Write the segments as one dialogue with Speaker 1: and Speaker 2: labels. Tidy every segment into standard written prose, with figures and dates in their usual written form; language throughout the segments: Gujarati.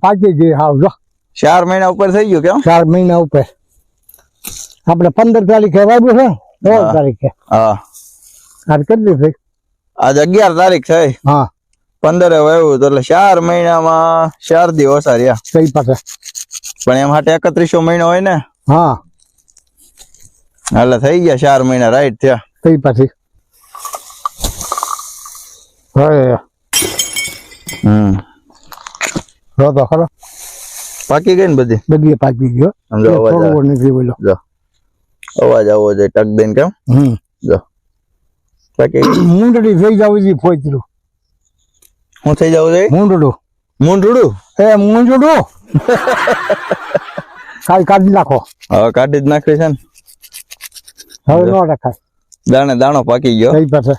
Speaker 1: પાકી ગઈ હાવ જો
Speaker 2: 4 મહિના ઉપર થઈ ગયું કેમ?
Speaker 1: 4 મહિના ઉપર. આપણે 15 તારીખે વાવ્યું છે, 16 તારીખે.
Speaker 2: હા
Speaker 1: આજ કેટલી થઈ?
Speaker 2: આજ 11 તારીખ થઈ.
Speaker 1: હા
Speaker 2: 15 વાવ્યું તો એટલે 4 મહિનામાં 4 દી ઓછા રહ્યા.
Speaker 1: કઈ પાસે
Speaker 2: પણ એમ હાટે 31 મહિનો હોય ને.
Speaker 1: હા
Speaker 2: એટલે થઈ ગયા 4 મહિના રાઈટ થયા.
Speaker 1: કઈ પાસે હવે તો ખરો
Speaker 2: પાકી ગઈ ને બધી
Speaker 1: બધી પાકી ગયો.
Speaker 2: સમજો અવાજ
Speaker 1: થોડું નથી બોલો.
Speaker 2: જો અવાજ આવો જોઈએ ટક દઈને કેમ? જો પાકી ગઈ.
Speaker 1: મૂંડડી થઈ જાવ છે ફોચરું.
Speaker 2: હું થઈ જાવ જોઈએ?
Speaker 1: મૂંડડું
Speaker 2: મૂંઢડું
Speaker 1: મૂંડડું કાઢી નાખો.
Speaker 2: હવે કાઢી જ નાખી છે ને.
Speaker 1: હવે ન રખાય.
Speaker 2: દાણે દાણો પાકી ગયો.
Speaker 1: કઈ પાસે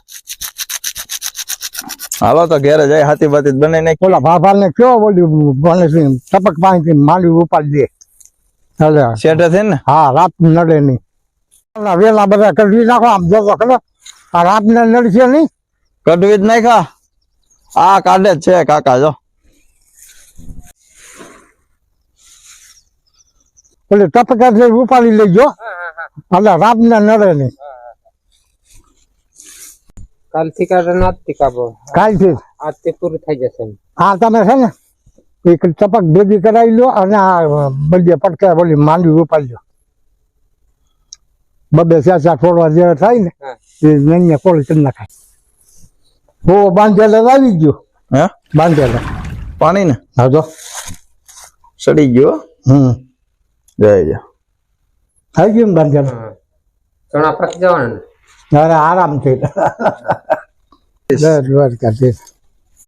Speaker 2: હાલો તો ઘેરે જાય હાથી બાતી બને નાખી.
Speaker 1: ઓલા ભાભા ને કયો બોલ્યું બને ટપક પાણી માંડવી ઉપાડી દે.
Speaker 2: શેઠે છે ને.
Speaker 1: હા રાત નડે નહીં. વેલા બધા કઢવી નાખો. આમ જોતો ખરો આ રાત ને નડશે નહીં.
Speaker 2: કઢવી જ નાખા. આ કાઢે જ છે કાકા જો.
Speaker 1: એટલે ટપકા ઉપાડી લેજો એટલે રાત ને નડે નહીં.
Speaker 3: કાલથી આજથી કાપો.
Speaker 1: કાલથી
Speaker 3: આજથી પૂરું થઈ જશે.
Speaker 1: હા તમે છે ને એક ટપક ભેગી કરાવી લો અને આ બધી પટકા બોલી માંડવી ઉપાડી લો. બબે ચાચા થોડવા જે થાય ને એ નૈયા કોળી કરી નાખાય. હો બાંધેલા આવી ગયો.
Speaker 2: હે
Speaker 1: બાંધેલા
Speaker 2: પાણી ને
Speaker 1: હા જો
Speaker 2: સડી ગયો. જય જય
Speaker 1: થઈ ગયું ને બાંધેલા.
Speaker 3: ચણા પાકી જવાના.
Speaker 1: અરે આરામ થઈ. 10 વાર કરતી